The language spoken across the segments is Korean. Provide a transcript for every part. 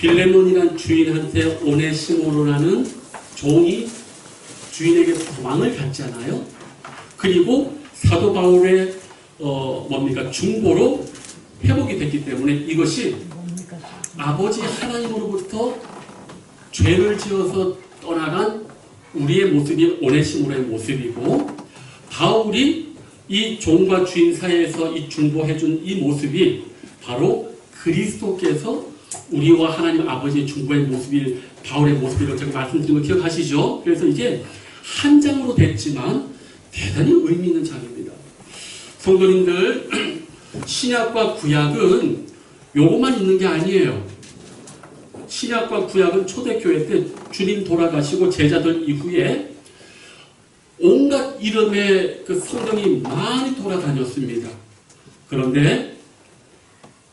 빌레몬이란 주인한테 오네시모로라는 종이 주인에게 도망을 갔잖아요. 그리고 사도 바울의 중보로 회복이 됐기 때문에 이것이 아버지 하나님으로부터 죄를 지어서 떠나간 우리의 모습이 오네시모로의 모습이고, 바울이 이 종과 주인 사이에서 이 중보해준 이 모습이 바로 그리스도께서 우리와 하나님 아버지의 중보의 모습이 바울의 모습이라고 제가 말씀드린 거 기억하시죠? 그래서 이게 한 장으로 됐지만 대단히 의미 있는 장입니다. 성도님들, 신약과 구약은 요것만 있는 게 아니에요. 신약과 구약은 초대교회 때 주님 돌아가시고 제자들 이후에 온갖 이름의 그 성경이 많이 돌아다녔습니다. 그런데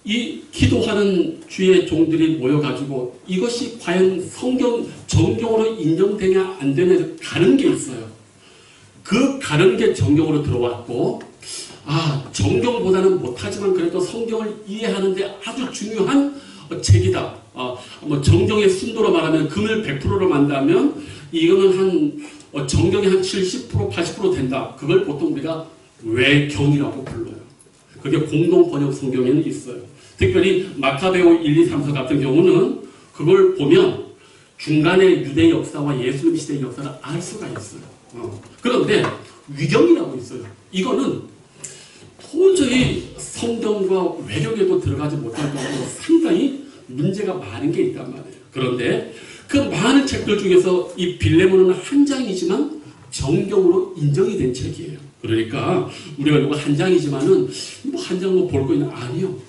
이 기도하는 주의 종들이 모여가지고 이것이 과연 성경 정경으로 인정되냐 안 되냐 가는 게 있어요. 그 가는 게 정경으로 들어왔고, 정경보다는 못하지만 그래도 성경을 이해하는데 아주 중요한 책이다. 정경의 순도로 말하면 금을 100%로 만다면 이거는 정경이 한 70%, 80% 된다. 그걸 보통 우리가 외경이라고 불러요. 그게 공동 번역 성경에는 있어요. 특별히 마카베오 1, 2, 3, 4 같은 경우는 그걸 보면 중간에 유대 역사와 예수님 시대의 역사를 알 수가 있어요. 그런데 위경이라고 있어요. 이거는 도저히 성경과 외경에도 들어가지 못할 정도로 상당히 문제가 많은 게 있단 말이에요. 그런데 그 많은 책들 중에서 이 빌레몬은 한 장이지만 정경으로 인정이 된 책이에요. 그러니까 우리가 이거 한 장이지만은 한 장으로 볼 거는 아니요.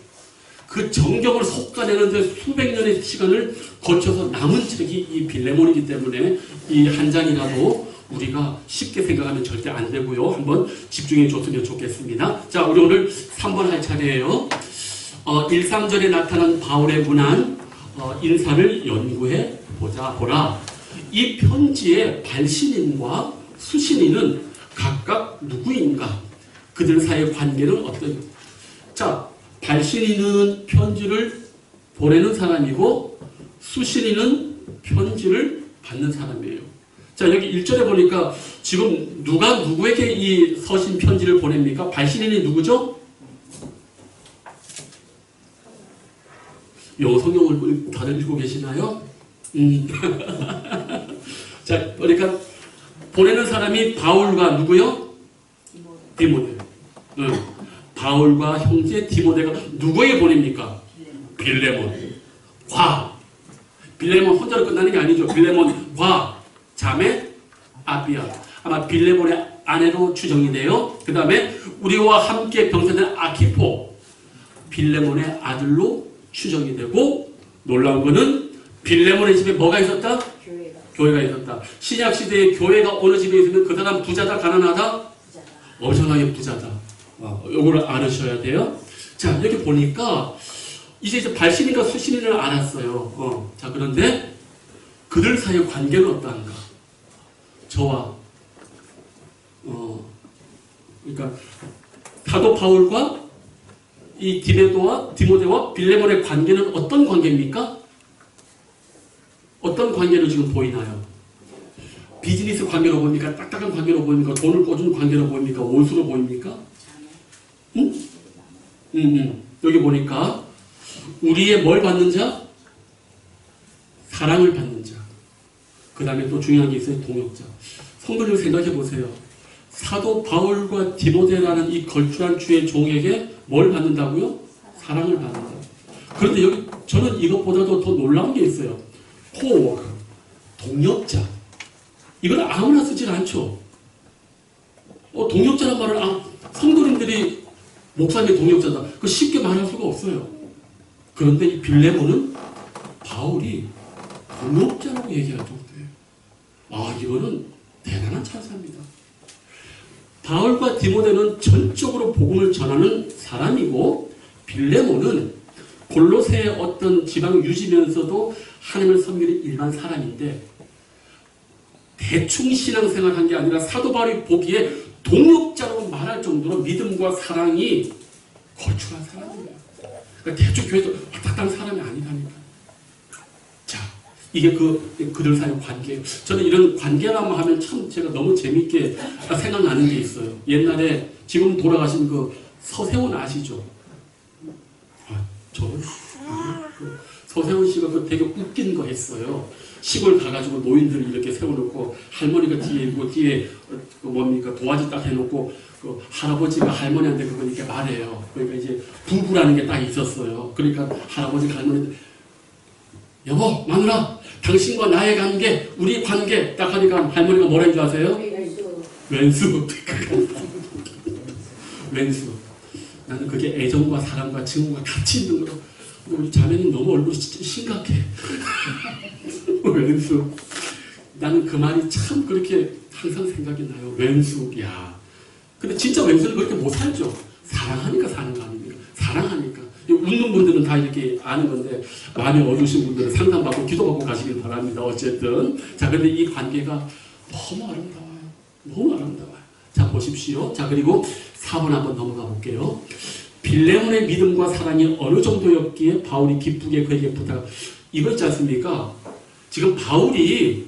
그 정경을 속아내는데 수백 년의 시간을 거쳐서 남은 책이 이 빌레몬이기 때문에 이 한 장이라도 우리가 쉽게 생각하면 절대 안 되고요. 한번 집중해 줬으면 좋겠습니다. 자, 우리 오늘 3번 할 차례예요. 1, 3절에 나타난 바울의 문안 인사를 연구해 보라. 이 편지의 발신인과 수신인은 각각 누구인가? 그들 사이의 관계는 어떠냐? 자, 발신인은 편지를 보내는 사람이고 수신인은 편지를 받는 사람이에요. 자, 여기 1절에 보니까 지금 누가 누구에게 이 서신 편지를 보냅니까? 발신인이 누구죠? 영어 성경을 다들 읽고 계시나요? 자, 그러니까 보내는 사람이 바울과 누구요? 디모데. 바울과 형제 디모데가 누구에게 보냅니까? 빌레몬. 빌레몬 혼자로 끝나는 게 아니죠. 빌레몬과 자매 아비아. 아마 빌레몬의 아내로 추정이 돼요. 그 다음에 우리와 함께 병사된 아키포. 빌레몬의 아들로 추정이 되고, 놀라운 거는 빌레몬의 집에 뭐가 있었다? 교회가 있었다. 신약시대에 교회가 어느 집에 있으면 그 사람 부자다, 가난하다? 엄청나게 부자다. 요거를 알으셔야 돼요. 자, 여기 보니까 이제 발신인과 수신인을 알았어요. 자, 그런데 그들 사이의 관계는 어떠한가? 저와 그러니까 사도 바울과 이 디모데와 빌레몬의 관계는 어떤 관계입니까? 어떤 관계로 지금 보이나요? 비즈니스 관계로 보입니까? 딱딱한 관계로 보입니까? 돈을 꿔주는 관계로 보입니까? 원수로 보입니까? 여기 보니까 우리의 뭘 받는 자? 사랑을 받는 자. 그 다음에 또 중요한 게 있어요. 동역자. 성도님 생각해 보세요. 사도 바울과 디모데라는 이 걸출한 주의 종에게 뭘 받는다고요? 사랑을 받는다. 그런데 여기 저는 이것보다도 더 놀라운 게 있어요. 코워커, 동역자. 이건 아무나 쓰질 않죠. 동역자란 말을 성도님들이 목사님의 동역자다. 그거 쉽게 말할 수가 없어요. 그런데 이 빌레몬은 바울이 동역자라고 얘기할 정도예요. 이거는 대단한 찬사입니다. 바울과 디모데는 전적으로 복음을 전하는 사람이고, 빌레몬은 골로새의 어떤 지방 유지면서도 하나님을 섬기는 일반 사람인데, 대충 신앙생활 한 게 아니라 사도 바울이 보기에 동역자라고 말할 정도로 믿음과 사랑이 걸출한 사람이에요. 그러니까 대충 교회에서 왔다 갔다 하는 사람이 아니라니까. 이게 그들 사이의 관계예요. 저는 이런 관계라고 하면 참 제가 너무 재밌게 생각나는 게 있어요. 옛날에 지금 돌아가신 그 서세원 아시죠? 서세원 씨가 그 되게 웃긴 거 했어요. 시골 가가지고 노인들을 이렇게 세워놓고 할머니가 뒤에 있고 뒤에 그 뭡니까 도화지 딱 해놓고 그 할아버지가 할머니한테 그거 이렇게 말해요. 그러니까 이제 부부라는 게 딱 있었어요. 그러니까 할아버지가 할머니한테 여보 마누라 당신과 나의 관계 우리 관계 딱 하니까 할머니가 뭐라는 줄 아세요? 왼수. 왼수. 나는 그게 애정과 사랑과 증오가 같이 있는 거로. 우리 자매님 너무 얼굴이 진짜 심각해. 왼수. 나는 그 말이 참 그렇게 항상 생각이 나요. 왼수. 야. 근데 진짜 왼수는 그렇게 못 살죠. 사랑하니까 사는 거 아닙니까? 사랑하니까. 웃는 분들은 다 이렇게 아는 건데 마음이 어두우신 분들은 상담받고 기도받고 가시길 바랍니다. 어쨌든 자 근데 이 관계가 너무 아름다워요. 너무 아름다워요. 자 보십시오. 자 그리고 4번 한번 넘어가 볼게요. 빌레몬의 믿음과 사랑이 어느 정도였기에 바울이 기쁘게 그에게 부탁. 이거 있지 않습니까? 지금 바울이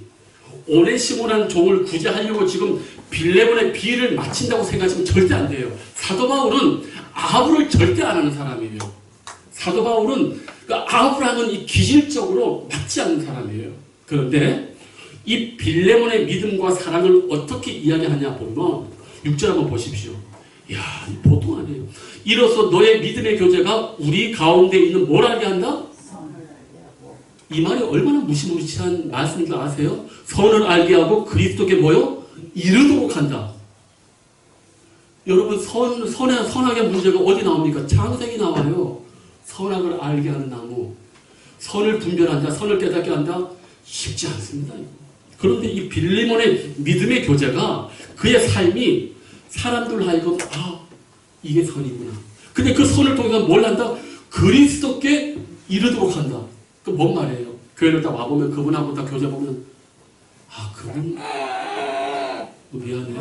오네시모라는 종을 구제하려고 지금 빌레몬의 비위를 맞춘다고 생각하시면 절대 안 돼요. 사도 바울은 아합을 절대 안 하는 사람이에요. 사도 바울은 그 아합이라는 이 기질적으로 맞지 않는 사람이에요. 그런데 이 빌레몬의 믿음과 사랑을 어떻게 이야기하냐 보면 6절 한번 보십시오. 이야, 보통 아니에요. 이로써 너의 믿음의 교제가 우리 가운데 있는 뭘 알게 한다? 이 말이 얼마나 무시무시한 말씀인 줄 아세요? 선을 알게 하고 그리스도께 뭐요? 이르도록 한다. 여러분 선악의 문제가 어디 나옵니까? 창세기 나와요. 선악을 알게 하는 나무. 선을 분별한다. 선을 깨닫게 한다. 쉽지 않습니다. 그런데 이 빌레몬의 믿음의 교제가 그의 삶이 사람들 하여금 이게 선이구나. 근데 그 선을 통해서 뭘 한다? 그리스도께 이르도록 한다. 그 뭔 말이에요? 교회를 딱 와보면 그분하고 딱 교제 보면 그분 미안해.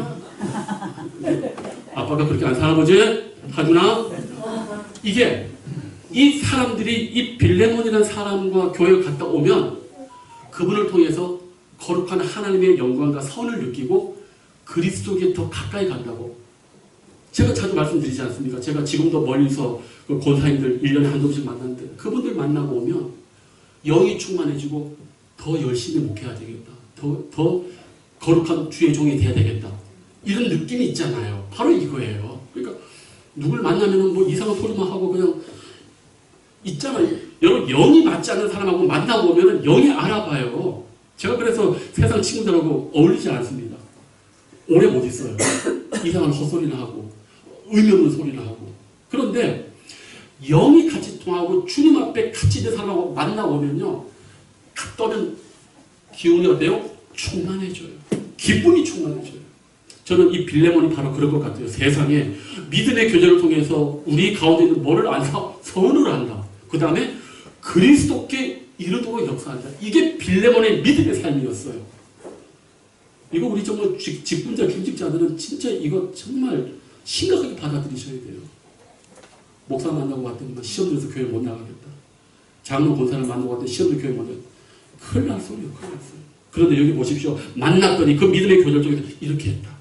아빠가 그렇게 안 살아보지? 하구나? 이게 이 사람들이 이 빌레몬이라는 사람과 교회에 갔다 오면 그분을 통해서 거룩한 하나님의 영광과 선을 느끼고 그리스도께 더 가까이 간다고. 제가 자주 말씀드리지 않습니까? 제가 지금도 멀리서 그 권사님들 1년에 한두 번씩 만나는데 그분들 만나고 오면 영이 충만해지고 더 열심히 목회해야 되겠다. 더 거룩한 주의 종이 돼야 되겠다. 이런 느낌이 있잖아요. 바로 이거예요. 그러니까 누굴 만나면 뭐 이상한 소리만 하고 그냥 있잖아요. 여러분 영이 맞지 않는 사람하고 만나고 오면 영이 알아봐요. 제가 그래서 세상 친구들하고 어울리지 않습니다. 오래 못 있어요. 이상한 헛소리나 하고 의미 없는 소리나 하고. 그런데 영이 같이 통하고 주님 앞에 같이 있는 사람하고 만나오면요. 떠는 기운이 어때요? 충만해져요. 기쁨이 충만해져요. 저는 이 빌레몬이 바로 그런 것 같아요. 세상에 믿음의 교제를 통해서 우리 가운데 있는 뭐를 안다? 선을 안다. 그 다음에 그리스도께 이르도록 역사한다. 이게 빌레몬의 믿음의 삶이었어요. 이거 우리 정말 직분자, 중직자들은 진짜 이거 정말 심각하게 받아들이셔야 돼요. 목사 만나고 왔더니 시험 들어서 교회 못 나가겠다. 장로 권사를 만나고 왔더니 시험 들어서 교회 못 나가겠다. 큰일 날 소리예요. 큰일 났어요. 그런데 여기 보십시오. 만났더니 그 믿음의 교제를 통해서 이렇게 했다.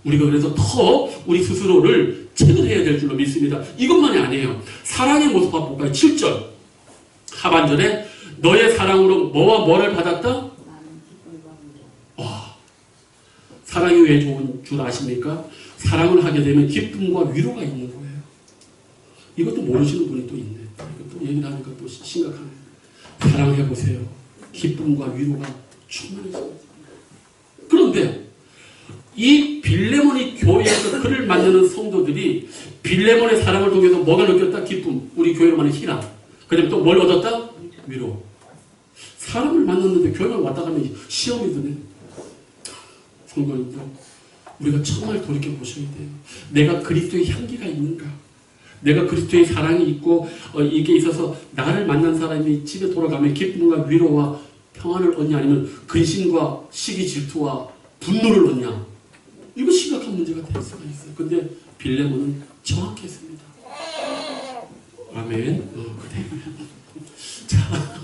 우리가 그래서 더 우리 스스로를 체크해야 될 줄로 믿습니다. 이것만이 아니에요. 사랑의 모습 한번 볼까요? 7절 하반절에 너의 사랑으로 뭐와 뭐를 받았다? 사랑이 왜 좋은 줄 아십니까? 사랑을 하게 되면 기쁨과 위로가 있는 거예요. 이것도 모르시는 분이 또 있네. 이것도 얘기를 하니까 또 심각하네. 사랑해보세요. 기쁨과 위로가 충만해집니다. 그런데 이 빌레몬이 교회에서 그를 만나는 성도들이 빌레몬의 사랑을 통해서 뭐가 느꼈다? 기쁨. 우리 교회로 말하는 희락. 그 다음에 또 뭘 얻었다? 위로. 사람을 만났는데 교회만 왔다 가면 시험이 드네. 성도님들, 우리가 정말 돌이켜보셔야 돼요. 내가 그리스도의 향기가 있는가? 내가 그리스도의 사랑이 있고 이게 있어서 나를 만난 사람이 집에 돌아가면 기쁨과 위로와 평안을 얻냐 아니면 근심과 시기 질투와 분노를 얻냐? 이거 심각한 문제가 될 수가 있어요. 근데 빌레몬은 정확했습니다. 아멘. 그래. 자,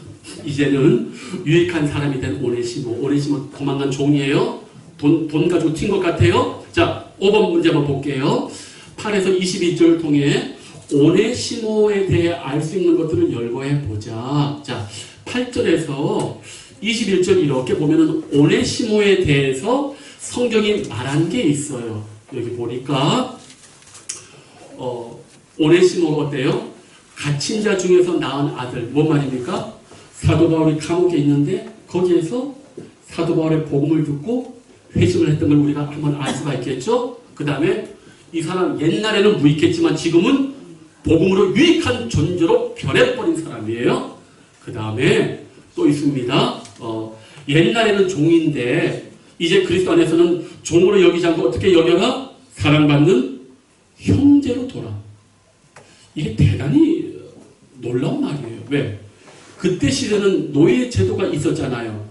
이제는 유익한 사람이 된 오네시모. 오네시모 도망간 종이에요. 돈 가지고 튄 것 같아요. 자, 5번 문제 한번 볼게요. 8에서 22절 통해 오네시모에 대해 알 수 있는 것들을 열거해 보자. 자, 8절에서 21절 이렇게 보면은 오네시모에 대해서 성경이 말한 게 있어요. 여기 보니까 오네시모가 어때요? 갇힌 자 중에서 낳은 아들. 뭔 말입니까? 사도 바울이 감옥에 있는데 거기에서 사도 바울의 복음을 듣고 회심을 했던 걸 우리가 한번 알 수가 있겠죠? 그 다음에 이 사람 옛날에는 무익했지만 지금은 복음으로 유익한 존재로 변해버린 사람이에요. 그 다음에 또 있습니다. 옛날에는 종인데 이제 그리스도 안에서는 종으로 여기지 않고 어떻게 여겨가? 사랑받는 형제로 돌아. 이게 대단히 놀라운 말이에요. 왜? 그때 시대는 노예 제도가 있었잖아요.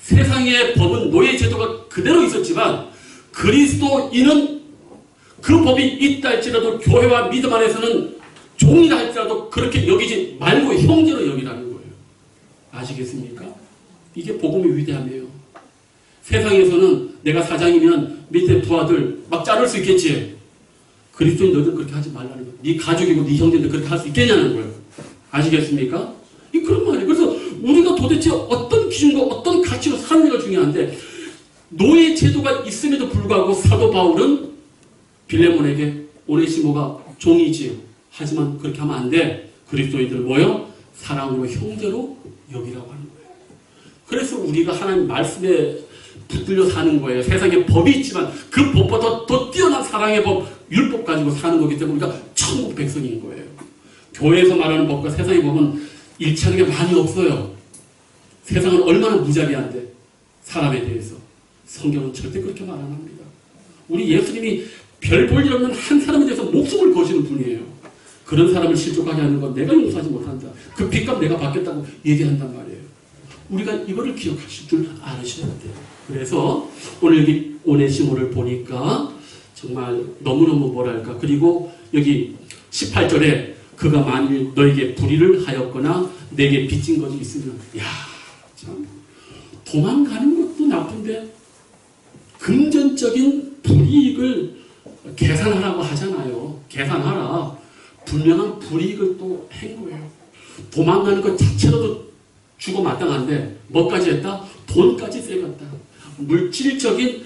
세상의 법은 노예 제도가 그대로 있었지만 그리스도인은 그 법이 있다 할지라도 교회와 믿음 안에서는 종이라 할지라도 그렇게 여기지 말고 형제로 여기라는 거예요. 아시겠습니까? 이게 복음의 위대함이에요. 세상에서는 내가 사장이면 밑에 부하들 막 자를 수 있겠지. 그리스도인 너희들 그렇게 하지 말라는 거예요. 네 가족이고 네 형제들 그렇게 할 수 있겠냐는 거예요. 아시겠습니까? 이 그런 말이에요. 그래서 우리가 도대체 어떤 기준과 어떤 가치로 사는가 중요한데 노예 제도가 있음에도 불구하고 사도 바울은 빌레몬에게 오네시모가 종이지. 하지만 그렇게 하면 안 돼. 그리스도인들 뭐요? 사랑으로 형제로 여기라고 하는 거예요. 그래서 우리가 하나님 말씀에 붙들려 사는 거예요. 세상에 법이 있지만 그 법보다 더 뛰어난 사랑의 법, 율법 가지고 사는 거기 때문에 우리가 천국 백성인 거예요. 교회에서 말하는 법과 세상의 법은 일치하는 게 많이 없어요. 세상은 얼마나 무자비한데 사람에 대해서. 성경은 절대 그렇게 말 안 합니다. 우리 예수님이 별 볼 일 없는 한 사람에 대해서 목숨을 거시는 분이에요. 그런 사람을 실족하게 하는 건 내가 용서하지 못한다. 그 빚값 내가 받겠다고 얘기한단 말이에요. 우리가 이거를 기억하실 줄 알으셔야 돼요. 그래서 오늘 여기 오네시모를 보니까 정말 너무너무 뭐랄까. 그리고 여기 18절에 그가 만일 너에게 불의를 하였거나 내게 빚진 것이 있으면 참 도망가는 것도 나쁜데 금전적인 불이익을 계산하라고 하잖아요. 계산하라. 분명한 불이익을 또 한 거예요. 도망가는 것 자체로도 주고 마땅한데 뭐까지 했다? 돈까지 세갔다. 물질적인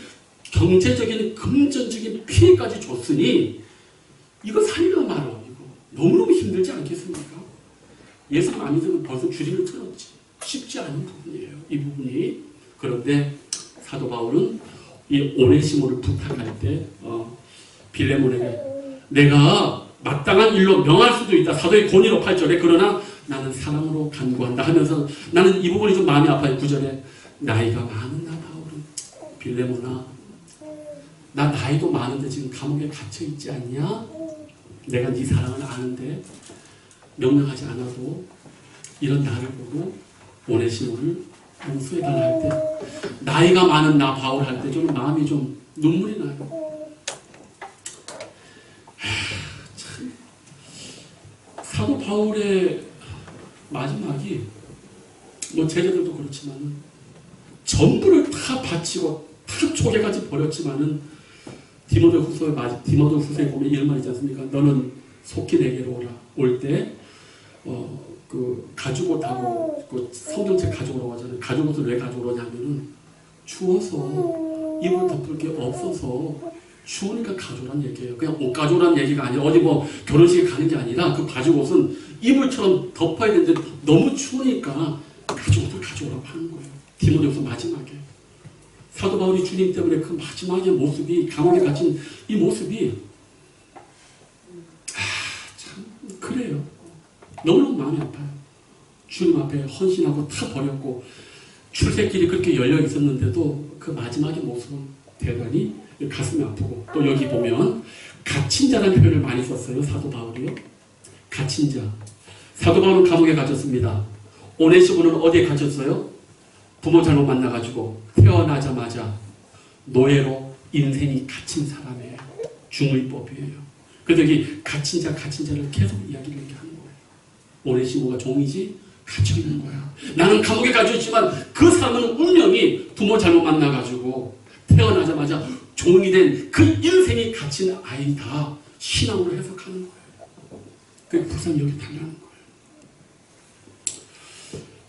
경제적인 금전적인 피해까지 줬으니 이거 살리라 말아. 이거 너무너무 힘들지 않겠습니까? 예수님 안 믿으면 벌써 주리를 틀었지. 쉽지 않은 부분이에요. 이 부분이. 그런데 사도 바울은 이 오네시모를 부탁할 때 빌레몬에게 내가 마땅한 일로 명할 수도 있다. 사도의 권위로 8절에 그러나 나는 사랑으로 간구한다 하면서 나는 이 부분이 좀 마음이 아파요. 9절에 나이가 많은 나 바울은 빌레몬아 나 나이도 많은데 지금 감옥에 갇혀있지 않냐? 내가 네 사랑을 아는데 명령하지 않아도 이런 나를 보고 오네시모를 용서해달라 할 때 나이가 많은 나 바울 할 때 좀 마음이 좀 눈물이 나요. 참 사도 바울의 마지막이 뭐 제자들도 그렇지만 전부를 다 바치고 다 쪼개가지 버렸지만은 디모데후서에 보면 이런 말 있지 않습니까? 너는 속히 내게로 오라. 올 때 그 가죽옷 하고 그 성경책 가져오라고 하잖아요. 가죽옷을 왜 가져오냐면은 추워서 입을 덮을 게 없어서 추우니까 가져오란 얘기예요. 그냥 옷 가져오란 얘기가 아니라 어디 뭐 결혼식에 가는 게 아니라 그 가죽옷은 이불처럼 덮어야 되는데 너무 추우니까 가죽옷을 가져오라고 하는 거예요. 디모데후서 마지막에. 사도 바울이 주님 때문에 그 마지막의 모습이 감옥에 갇힌 이 모습이 참 그래요. 너무너무 마음이 아파요. 주님 앞에 헌신하고 다 버렸고 출세길이 그렇게 열려 있었는데도 그 마지막의 모습은 대단히 가슴이 아프고 또 여기 보면 갇힌 자라는 표현을 많이 썼어요. 사도 바울이요. 갇힌 자. 사도 바울은 감옥에 갇혔습니다. 오네시모는 어디에 갇혔어요? 부모 잘못 만나가지고 태어나자마자 노예로 인생이 갇힌 사람이에요. 중의법이에요. 그래서 여기 갇힌 자를 계속 이야기를 이렇게 하는 거예요. 오네시모가 종이지 갇혀 있는 거야. 나는 감옥에 갇혀 있지만 그 사람은 운명이 부모 잘못 만나가지고 태어나자마자 종이 된 그 인생이 갇힌 아이다. 신앙으로 해석하는 거예요. 그게 불쌍히 여기 달라는 거예요.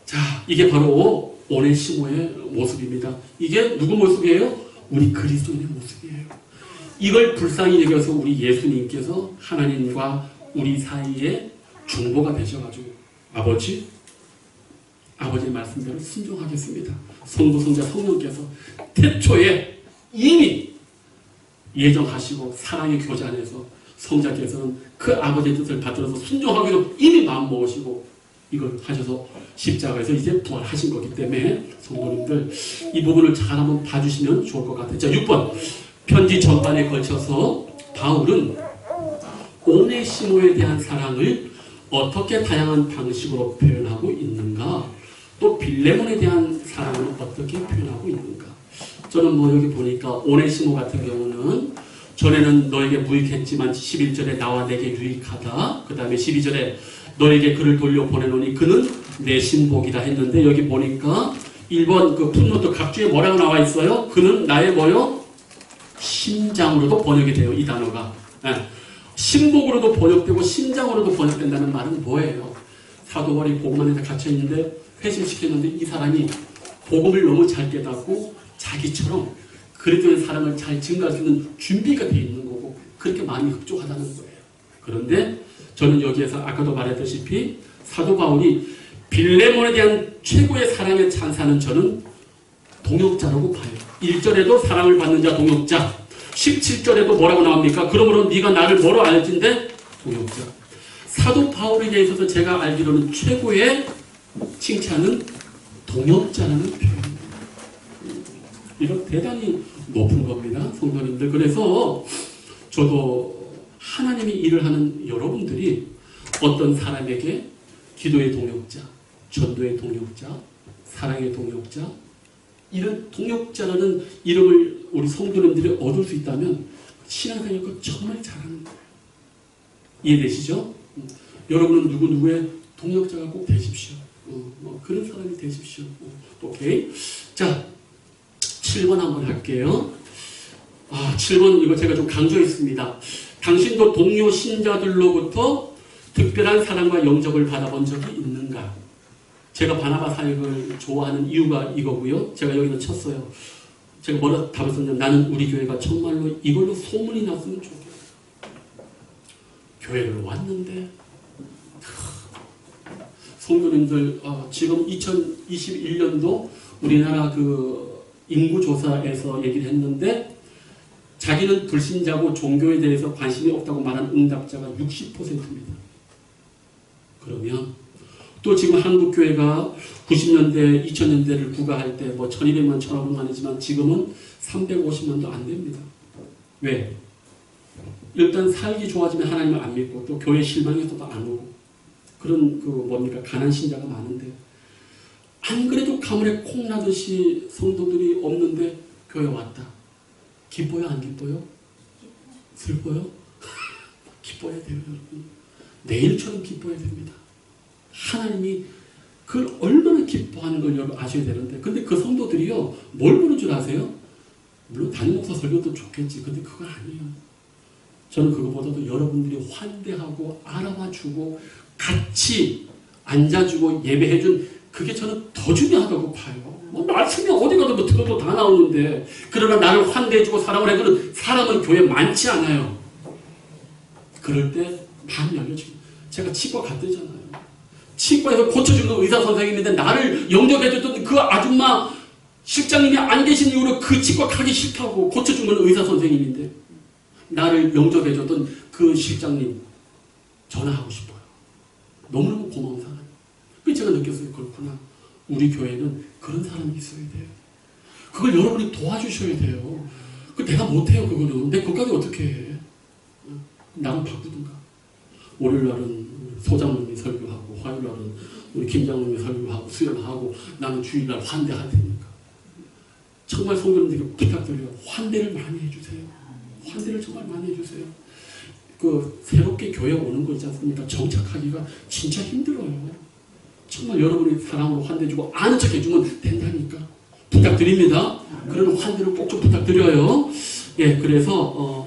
자, 이게 바로 오네시모의 모습입니다. 이게 누구 모습이에요? 우리 그리스도인의 모습이에요. 이걸 불쌍히 여겨서 우리 예수님께서 하나님과 우리 사이에 중보가 되셔가지고 아버지의 말씀대로 순종하겠습니다. 성도, 성자, 성령께서 태초에 이미 예정하시고 사랑의 교제 안에서 성자께서는 그 아버지의 뜻을 받들어서 순종하기로 이미 마음먹으시고 이걸 하셔서 십자가에서 이제 부활하신 거기 때문에 성도님들 이 부분을 잘 한번 봐주시면 좋을 것 같아요. 자, 6번 편지 전반에 걸쳐서 바울은 오네시모에 대한 사랑을 어떻게 다양한 방식으로 표현하고 있는가, 또 빌레몬에 대한 사랑을 어떻게 표현하고 있는가. 저는 뭐 여기 보니까 오네시모 같은 경우는 전에는 너에게 무익했지만 11절에 나와 내게 유익하다. 그 다음에 12절에 너에게 그를 돌려보내노니 그는 내 신복이다 했는데, 여기 보니까 1번 그 풋노트 각주에 뭐라고 나와 있어요? 그는 나의 뭐요? 심장으로도 번역이 돼요. 이 단어가. 신복으로도 번역되고 심장으로도 번역된다는 말은 뭐예요? 사도 바울이 복음 안에 갇혀 있는데 회심시켰는데 이 사람이 복음을 너무 잘 깨닫고 자기처럼 그리스도의 사랑을 잘 증가할 수 있는 준비가 되어 있는 거고 그렇게 마음이 흡족하다는 거예요. 그런데 저는 여기에서 아까도 말했다시피 사도 바울이 빌레몬에 대한 최고의 사랑의 찬사는 저는 동역자라고 봐요. 1절에도 사랑을 받는 자 동역자, 17절에도 뭐라고 나옵니까? 그러므로 네가 나를 뭐로 알진데? 동역자. 사도 바울에 있어서 제가 알기로는 최고의 칭찬은 동역자라는 표현입니다. 이거 대단히 높은 겁니다, 성도님들. 그래서 저도 하나님이 일을 하는 여러분들이 어떤 사람에게 기도의 동역자, 전도의 동역자, 사랑의 동역자, 이런 동역자라는 이름을 우리 성도님들이 얻을 수 있다면 신앙생활 정말 잘하는 거예요. 이해되시죠? 여러분은 누구누구의 동역자가 꼭 되십시오. 그런 사람이 되십시오. 오케이. 자, 7번 한번 할게요. 7번 이거 제가 좀 강조했습니다. 당신도 동료 신자들로부터 특별한 사랑과 영접을 받아본 적이 있는가? 제가 바나바 사역을 좋아하는 이유가 이거고요. 제가 여기는 쳤어요. 제가 뭐라 답을 썼냐면 나는 우리 교회가 정말로 이걸로 소문이 났으면 좋겠어요. 교회를 왔는데 성도님들 지금 2021년도 우리나라 그 인구조사에서 얘기를 했는데 자기는 불신자고 종교에 대해서 관심이 없다고 말한 응답자가 60%입니다. 그러면 또 지금 한국교회가 90년대, 2000년대를 구가할 때 뭐 1200만, 1500만이지만 지금은 350만도 안 됩니다. 왜? 일단 살기 좋아지면 하나님을 안 믿고 또 교회 실망해서도 안 오고 그런 가난 신자가 많은데 안 그래도 가물에 콩 나듯이 성도들이 없는데 교회 왔다. 기뻐요? 안 기뻐요? 슬퍼요? 기뻐야 돼요, 여러분. 내일처럼 기뻐야 됩니다. 하나님이 그걸 얼마나 기뻐하는 걸 여러분 아셔야 되는데, 근데 그 성도들이요, 뭘 보는 줄 아세요? 물론 담임 목사 설교도 좋겠지. 근데 그건 아니에요. 저는 그거보다도 여러분들이 환대하고 알아봐주고 같이 앉아주고 예배해준 그게 저는 더 중요하다고 봐요. 말씀이 어디 가도 들어도 다 나오는데, 그러나 나를 환대해주고 사랑을 해주는 사람은 교회에 많지 않아요. 그럴 때 마음이 열려지고, 제가 치과 갔대잖아요. 치과에서 고쳐주는 의사 선생님인데 나를 영접해줬던 그 아줌마 실장님이 안 계신 이후로 그 치과 가기 싫다고 고쳐준 건 의사 선생님인데 나를 영접해줬던 그 실장님 전화하고 싶어요. 너무너무 고마운 사람. 그래서 제가 느꼈어요. 그렇구나. 우리 교회는 그런 사람이 있어야 돼요. 그걸 여러분이 도와주셔야 돼요. 내가 못해요, 그거는. 내 것까지 어떻게 해. 나랑 바꾸든가. 월요일날은 소장님이 설교하고, 화요일날은 우리 김장님이 설교하고, 수요일하고, 나는 주일날 환대할 테니까. 정말 성도님들에게 부탁드려요. 환대를 많이 해주세요. 환대를 정말 많이 해주세요. 새롭게 교회 오는 거 있지 않습니까? 정착하기가 진짜 힘들어요. 정말 여러분이 사랑으로 환대해주고 아는 척 해주면 된다니까. 부탁드립니다. 그런 환대를 꼭 좀 부탁드려요. 예, 그래서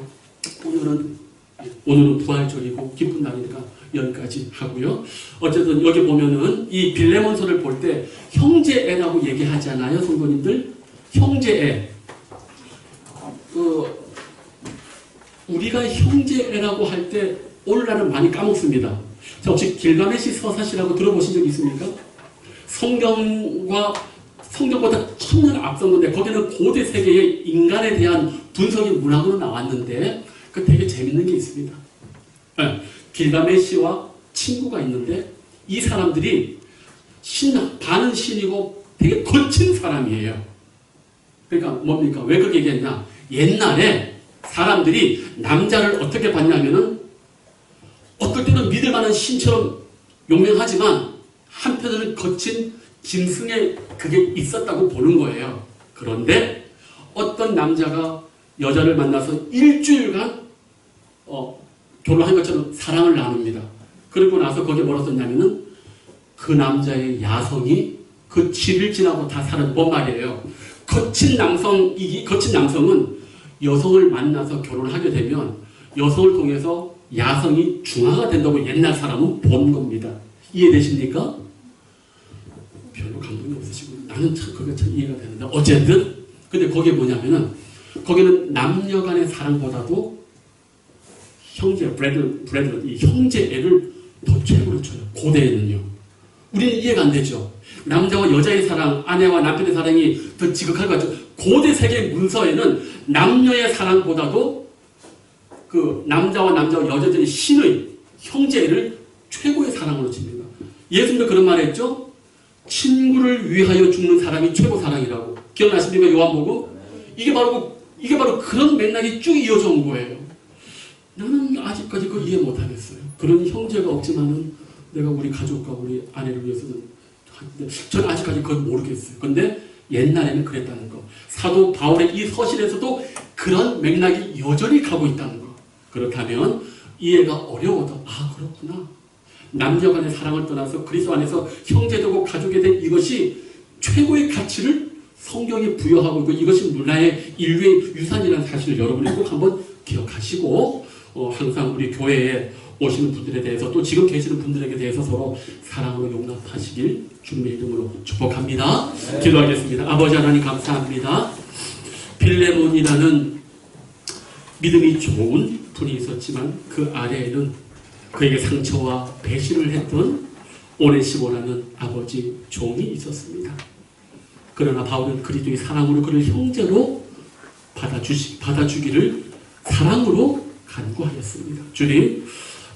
오늘은 부활절이고 기쁜 날이니까 여기까지 하고요. 어쨌든 여기 보면은 이 빌레몬서를 볼 때 형제애라고 얘기하잖아요, 성도님들. 형제애. 우리가 형제애라고 할 때 오늘날은 많이 까먹습니다. 자, 혹시 길가메시 서사시라고 들어보신 적 있습니까? 성경보다 천년 앞선 건데 거기는 고대 세계의 인간에 대한 분석이 문학으로 나왔는데 그 되게 재밌는 게 있습니다. 네, 길가메시와 친구가 있는데 이 사람들이 반은 신이고 되게 거친 사람이에요. 그러니까 뭡니까? 왜 그렇게 얘기했냐? 옛날에 사람들이 남자를 어떻게 봤냐면은 어떨 때는 믿을 만한 신처럼 용맹하지만 한편으로는 거친 짐승의 그게 있었다고 보는 거예요. 그런데 어떤 남자가 여자를 만나서 일주일간 결혼한 것처럼 사랑을 나눕니다. 그리고 나서 거기에 뭐라 썼냐면은 그 남자의 야성이 그 7일 지나고 다 사라졌단 말이에요. 거친 남성은 여성을 만나서 결혼하게 되면 여성을 통해서 야성이 중화가 된다고 옛날 사람은 본 겁니다. 이해되십니까? 별로 감동이 없으시고 나는 참 그게 참 이해가 되는데 어쨌든 근데 거기에 뭐냐면은 거기는 남녀 간의 사랑보다도 이 형제애를 더 최고로 쳐요. 고대에는요. 우리는 이해가 안 되죠. 남자와 여자의 사랑, 아내와 남편의 사랑이 더 지극할 것 같죠. 고대 세계 문서에는 남녀의 사랑보다도 그 남자와 여자들의 신의 형제를 최고의 사랑으로 칩니다. 예수님도 그런 말 했죠. 친구를 위하여 죽는 사랑이 최고 사랑이라고. 기억나십니까? 요한복음? 이게 바로 그런 맥락이 쭉 이어져 온 거예요. 나는 아직까지 그걸 이해 못하겠어요. 그런 형제가 없지만은 내가 우리 가족과 우리 아내를 위해서는 저는 아직까지 그걸 모르겠어요. 근데 옛날에는 그랬다는 거. 사도 바울의 이 서신에서도 그런 맥락이 여전히 가고 있다는 거. 그렇다면 이해가 어려워도 그렇구나. 남녀 간의 사랑을 떠나서 그리스도 안에서 형제되고 가족이 된 이것이 최고의 가치를 성경이 부여하고 있고 이것이 문화의 인류의 유산이라는 사실을 여러분이 꼭 한번 기억하시고 항상 우리 교회에 오시는 분들에 대해서 또 지금 계시는 분들에게 대해서 서로 사랑으로 용납하시길 주님의 이름으로 축복합니다. 네. 기도하겠습니다. 아버지 하나님 감사합니다. 빌레몬이라는 믿음이 좋은 분이 있었지만 그 아래에는 그에게 상처와 배신을 했던 오네시모라는 아버지 종이 있었습니다. 그러나 바울은 그리스도의 사랑으로 그를 형제로 받아주기를 사랑으로 간구하였습니다. 주님,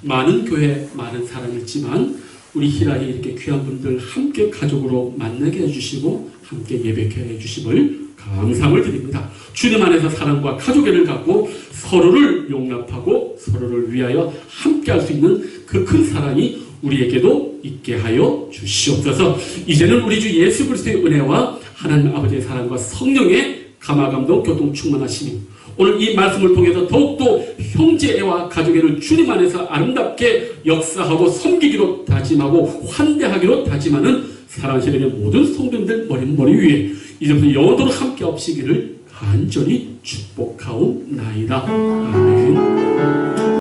많은 교회, 많은 사람이 있지만 우리 희라에 이렇게 귀한 분들 함께 가족으로 만나게 해주시고 함께 예배케 해주심을 감사함을 드립니다. 주님 안에서 사랑과 가족애를 갖고 서로를 용납하고 서로를 위하여 함께 할 수 있는 그 큰 사랑이 우리에게도 있게 하여 주시옵소서. 이제는 우리 주 예수 그리스도의 은혜와 하나님 아버지의 사랑과 성령의 감화감동 교통 충만하시니 오늘 이 말씀을 통해서 더욱더 형제애와 가족애를 주님 안에서 아름답게 역사하고 섬기기로 다짐하고 환대하기로 다짐하는 사랑하시는 모든 성도님들 머리 위에 이제부터 영원토록 함께 없시기를 간절히 축복하옵나이다. 아멘.